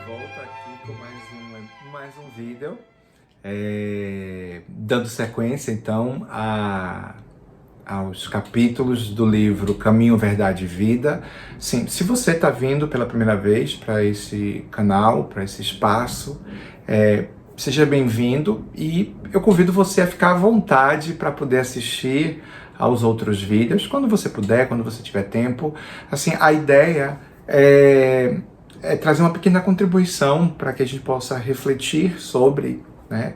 volta aqui com mais um vídeo, dando sequência então aos capítulos do livro Caminho, Verdade e Vida. Sim, se você está vindo pela primeira vez para esse canal, para esse espaço, seja bem-vindo e eu convido você a ficar à vontade para poder assistir aos outros vídeos, quando você puder, quando você tiver tempo. Assim, a ideia é trazer uma pequena contribuição para que a gente possa refletir sobre, né?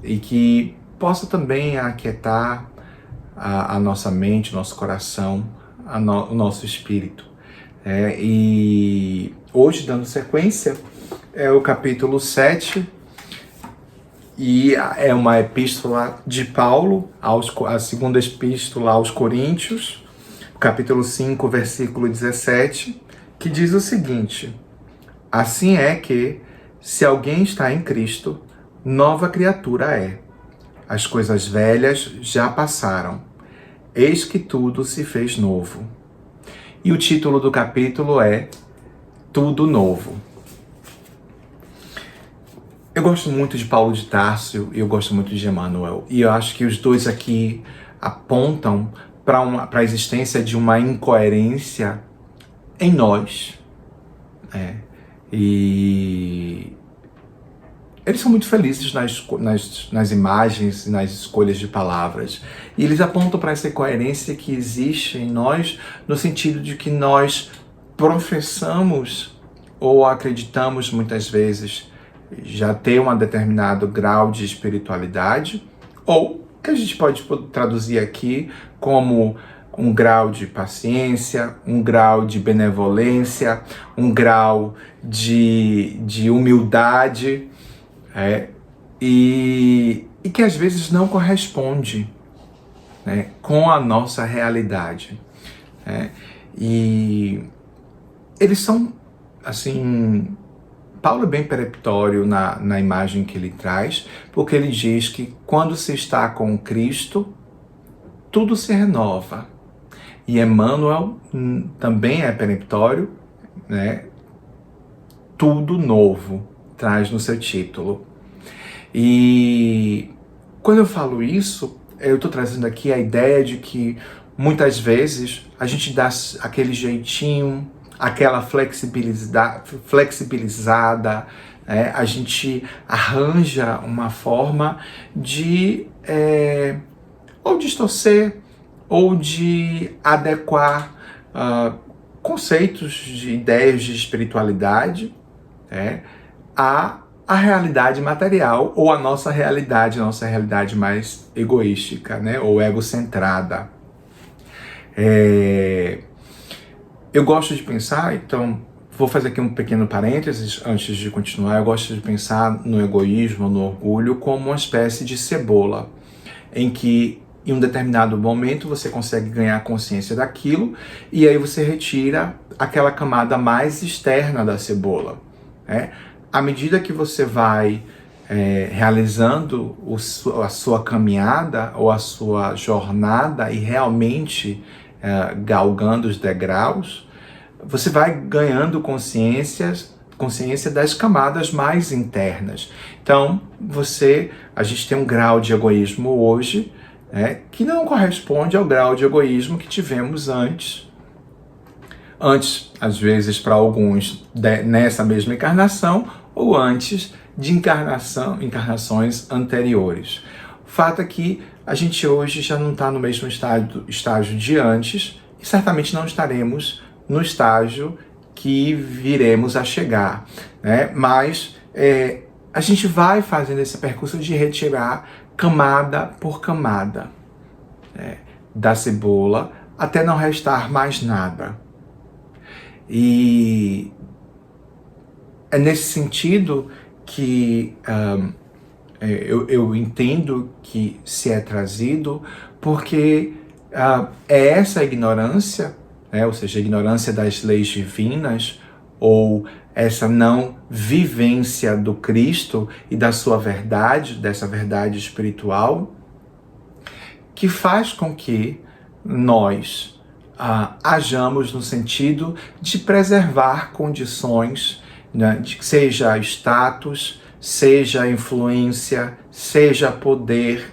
E que possa também aquietar a nossa mente, o nosso coração, o nosso espírito. E hoje, dando sequência, é o capítulo 7, e é uma epístola de Paulo, a segunda epístola aos Coríntios, capítulo 5, versículo 17, que diz o seguinte: assim é que, se alguém está em Cristo, nova criatura é. As coisas velhas já passaram, eis que tudo se fez novo. E o título do capítulo é Tudo Novo. Eu gosto muito de Paulo de Tarso e eu gosto muito de Emmanuel. E eu acho que os dois aqui apontam para a existência de uma incoerência em nós. E eles são muito felizes nas imagens, nas escolhas de palavras. E eles apontam para essa incoerência que existe em nós, no sentido de que nós professamos ou acreditamos muitas vezes já ter um determinado grau de espiritualidade, ou que a gente pode traduzir aqui como um grau de paciência, um grau de benevolência, um grau de humildade, e que às vezes não corresponde, com a nossa realidade. E eles são, assim, Paulo é bem peremptório na imagem que ele traz, porque ele diz que quando se está com Cristo, tudo se renova. E Emmanuel também é peremptório, tudo novo, traz no seu título. E quando eu falo isso, eu estou trazendo aqui a ideia de que muitas vezes a gente dá aquele jeitinho, aquela flexibilizada, a gente arranja uma forma de ou distorcer ou de adequar conceitos de ideias de espiritualidade à realidade material ou à nossa realidade mais egoística, ou egocentrada. Eu gosto de pensar, então, vou fazer aqui um pequeno parênteses antes de continuar. Eu gosto de pensar no egoísmo, no orgulho, como uma espécie de cebola, em que em um determinado momento você consegue ganhar consciência daquilo e aí você retira aquela camada mais externa da cebola. À medida que você vai realizando a sua caminhada ou a sua jornada e realmente galgando os degraus, você vai ganhando consciência das camadas mais internas. Então, a gente tem um grau de egoísmo hoje, que não corresponde ao grau de egoísmo que tivemos antes, às vezes para alguns nessa mesma encarnação, ou antes de encarnações anteriores. O fato é que a gente hoje já não está no mesmo estágio de antes, e certamente não estaremos no estágio que viremos a chegar, mas a gente vai fazendo esse percurso de retirar camada por camada da cebola até não restar mais nada. E é nesse sentido que eu entendo que se é trazido, porque é essa ignorância, ou seja, a ignorância das leis divinas, ou essa não vivência do Cristo e da sua verdade, dessa verdade espiritual, que faz com que nós hajamos no sentido de preservar condições né? Seja status, seja influência, seja poder,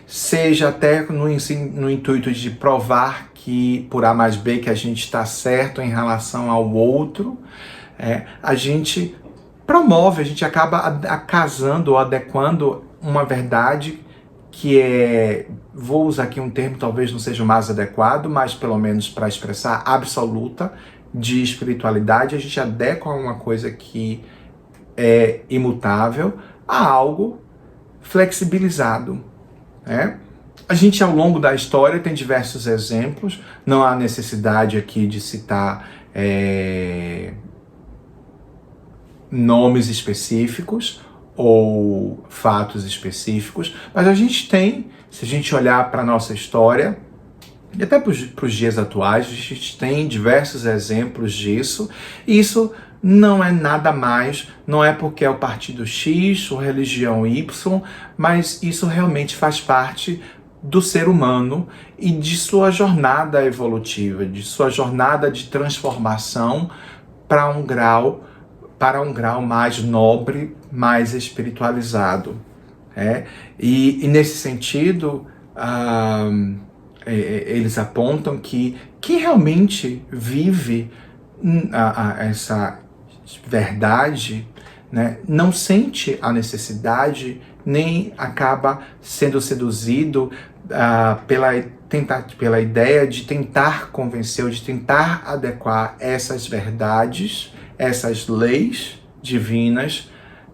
seja até no intuito de provar que por A mais B que a gente está certo em relação ao outro, a gente promove, a gente acaba casando ou adequando uma verdade que vou usar aqui um termo talvez não seja o mais adequado, mas pelo menos para expressar absoluta de espiritualidade, a gente adequa uma coisa que é imutável a algo flexibilizado, né? A gente, ao longo da história, tem diversos exemplos, não há necessidade aqui de citar nomes específicos ou fatos específicos, mas a gente tem, se a gente olhar para a nossa história, e até para os dias atuais, a gente tem diversos exemplos disso, e isso não é nada mais, não é porque é o partido X ou religião Y, mas isso realmente faz parte do ser humano e de sua jornada evolutiva, de sua jornada de transformação para um grau mais nobre, mais espiritualizado. E nesse sentido, eles apontam que quem realmente vive essa verdade, né, não sente a necessidade, nem acaba sendo seduzido pela ideia de tentar convencer ou de tentar adequar essas verdades, essas leis divinas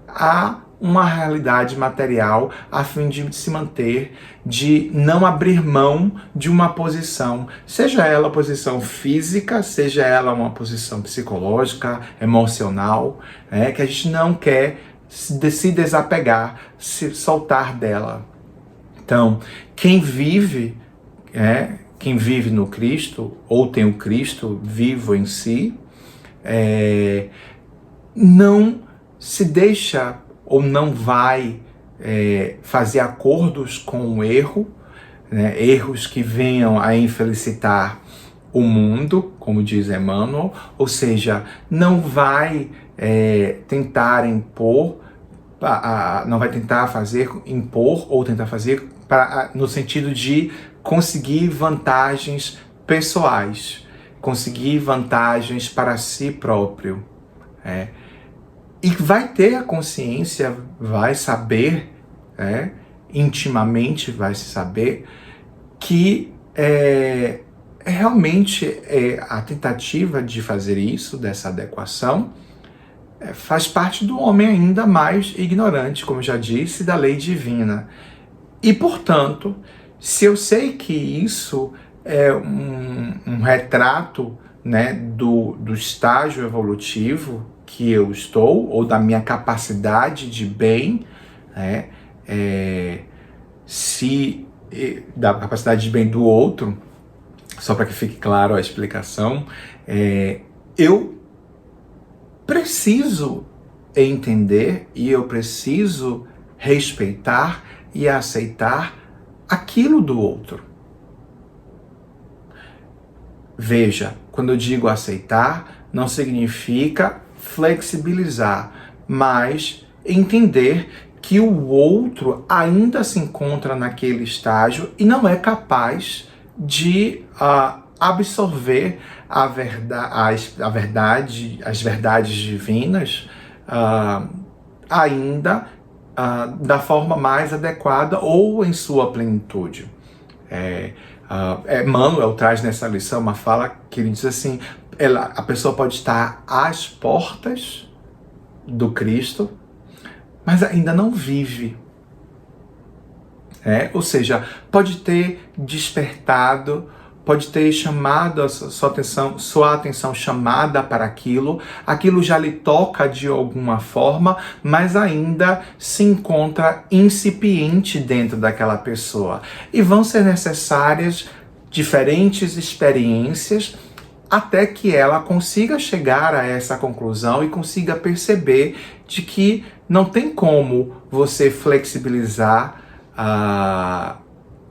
a uma realidade material a fim de se manter, de não abrir mão de uma posição, seja ela posição física, seja ela uma posição psicológica, emocional, que a gente não quer se desapegar, se soltar dela. Então, quem vive no Cristo, ou tem o Cristo vivo em si, não se deixa ou não vai fazer acordos com o erro, né, erros que venham a infelicitar o mundo, como diz Emmanuel, ou seja, não vai tentar impor, não vai tentar impor ou tentar fazer no sentido de conseguir vantagens pessoais, conseguir vantagens para si próprio. E vai ter a consciência, vai saber, intimamente vai se saber, que realmente a tentativa de fazer isso, dessa adequação, faz parte do homem ainda mais ignorante, como eu já disse, da lei divina. E, portanto, se eu sei que isso é um retrato, né, do estágio evolutivo que eu estou, ou da minha capacidade de bem, da capacidade de bem do outro, só para que fique claro a explicação, eu preciso entender e eu preciso respeitar e aceitar aquilo do outro. Veja, quando eu digo aceitar, não significa flexibilizar, mas entender que o outro ainda se encontra naquele estágio e não é capaz de absorver as verdades divinas ainda da forma mais adequada ou em sua plenitude. Emmanuel traz nessa lição uma fala que ele diz assim: a pessoa pode estar às portas do Cristo, mas ainda não vive. Ou seja, pode ter despertado, pode ter chamado a sua atenção chamada para aquilo já lhe toca de alguma forma, mas ainda se encontra incipiente dentro daquela pessoa. E vão ser necessárias diferentes experiências até que ela consiga chegar a essa conclusão e consiga perceber de que não tem como você flexibilizar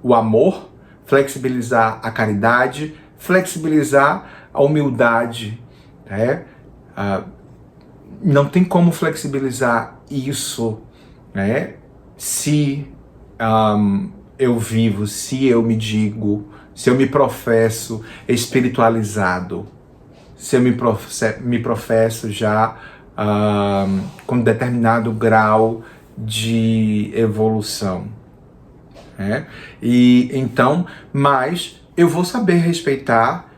o amor, flexibilizar a caridade, flexibilizar a humildade. não tem como flexibilizar isso, né? Se eu vivo, se eu me digo, se eu me professo espiritualizado, se eu me professo já com determinado grau de evolução, né? E então, mas eu vou saber respeitar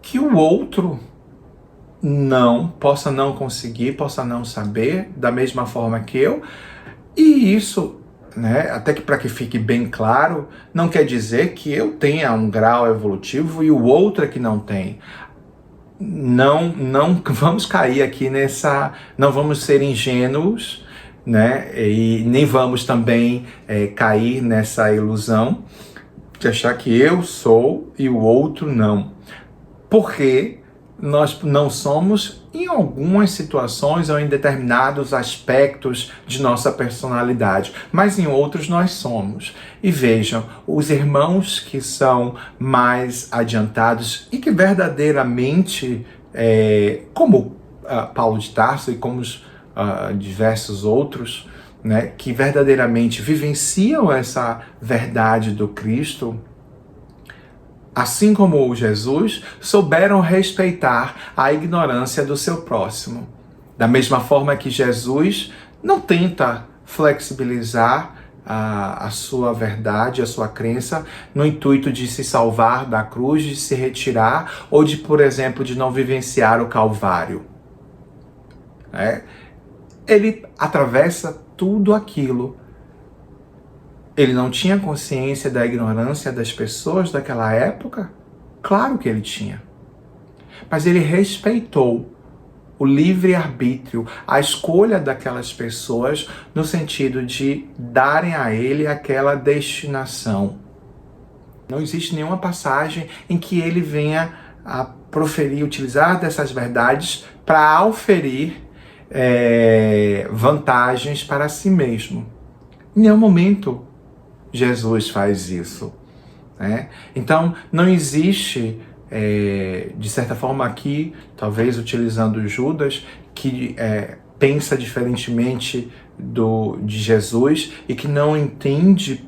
que o outro possa não conseguir, possa não saber da mesma forma que eu, e isso, né, até que para que fique bem claro, não quer dizer que eu tenha um grau evolutivo e o outro é que não tem. Não vamos cair aqui não vamos ser ingênuos, né, e nem vamos também cair nessa ilusão de achar que eu sou e o outro não. Porque nós não somos em algumas situações ou em determinados aspectos de nossa personalidade, mas em outros nós somos. E vejam, os irmãos que são mais adiantados e que verdadeiramente, como Paulo de Tarso e como diversos outros, né, que verdadeiramente vivenciam essa verdade do Cristo, assim como Jesus, souberam respeitar a ignorância do seu próximo. Da mesma forma que Jesus não tenta flexibilizar a sua verdade, a sua crença, no intuito de se salvar da cruz, de se retirar, ou de, por exemplo, de não vivenciar o Calvário. Ele atravessa tudo aquilo. Ele não tinha consciência da ignorância das pessoas daquela época? Claro que ele tinha. Mas ele respeitou o livre-arbítrio, a escolha daquelas pessoas no sentido de darem a ele aquela destinação. Não existe nenhuma passagem em que ele venha a proferir, utilizar dessas verdades para auferir vantagens para si mesmo. Em nenhum momento Jesus faz isso, né? Então, não existe, de certa forma aqui, talvez utilizando Judas, que pensa diferentemente de Jesus e que não entende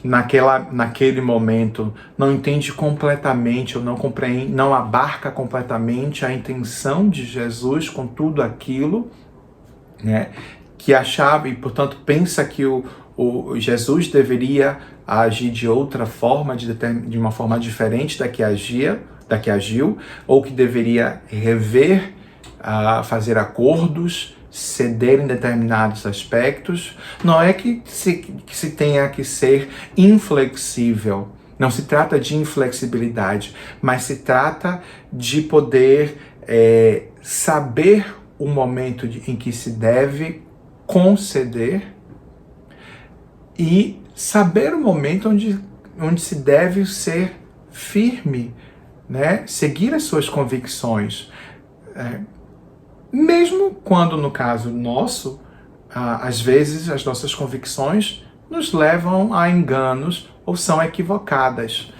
naquele momento, não entende completamente ou não compreende, não abarca completamente a intenção de Jesus com tudo aquilo, né? Que achava e, portanto, pensa que o Jesus deveria agir de outra forma, de uma forma diferente da que agiu, ou que deveria rever, fazer acordos, ceder em determinados aspectos. Não é que se tenha que ser inflexível. Não se trata de inflexibilidade, mas se trata de poder saber o momento em que se deve conceder e saber o momento onde se deve ser firme, né? Seguir as suas convicções. Mesmo quando, no caso nosso, às vezes as nossas convicções nos levam a enganos ou são equivocadas.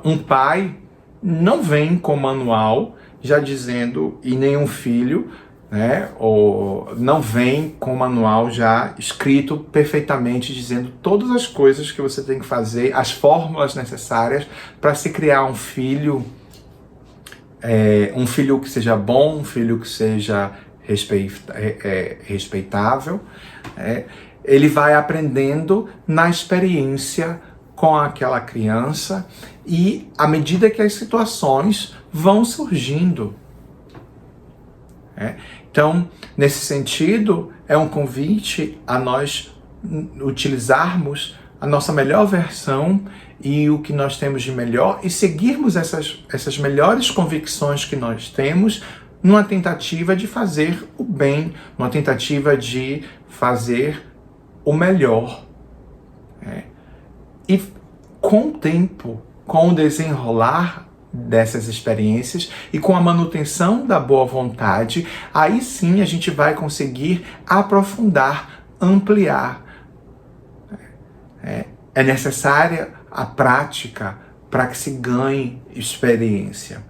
Um pai não vem com manual já dizendo, e nenhum filho, né, ou não vem com manual já escrito perfeitamente dizendo todas as coisas que você tem que fazer, as fórmulas necessárias para se criar um filho que seja bom, um filho que seja respeitável. Ele vai aprendendo na experiência com aquela criança e à medida que as situações vão surgindo. Então, nesse sentido, é um convite a nós utilizarmos a nossa melhor versão e o que nós temos de melhor e seguirmos essas melhores convicções que nós temos numa tentativa de fazer o bem, numa tentativa de fazer o melhor. E com o tempo, com o desenrolar dessas experiências e com a manutenção da boa vontade, aí sim a gente vai conseguir aprofundar, ampliar. É necessária a prática para que se ganhe experiência.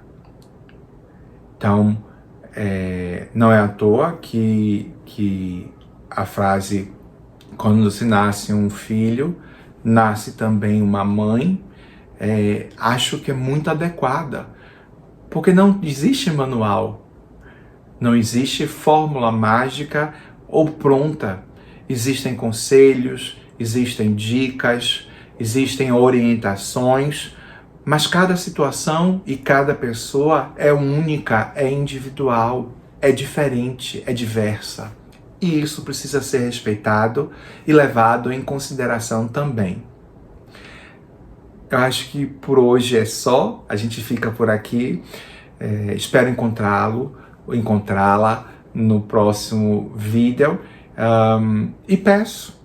Então, Não é à toa que a frase quando se nasce um filho, nasce também uma mãe, acho que é muito adequada, porque não existe manual, não existe fórmula mágica ou pronta. Existem conselhos, existem dicas, existem orientações, mas cada situação e cada pessoa é única, é individual, é diferente, é diversa. E isso precisa ser respeitado e levado em consideração também. Eu acho que por hoje é só, a gente fica por aqui. Espero encontrá-lo ou encontrá-la no próximo vídeo. E peço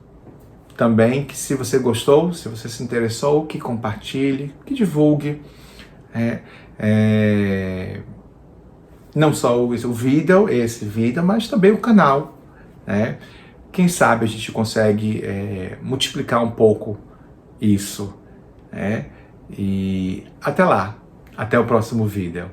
também que, se você gostou, se você se interessou, que compartilhe, que divulgue. Não só o vídeo, esse vídeo, mas também o canal. Quem sabe a gente consegue multiplicar um pouco isso. E até lá, até o próximo vídeo.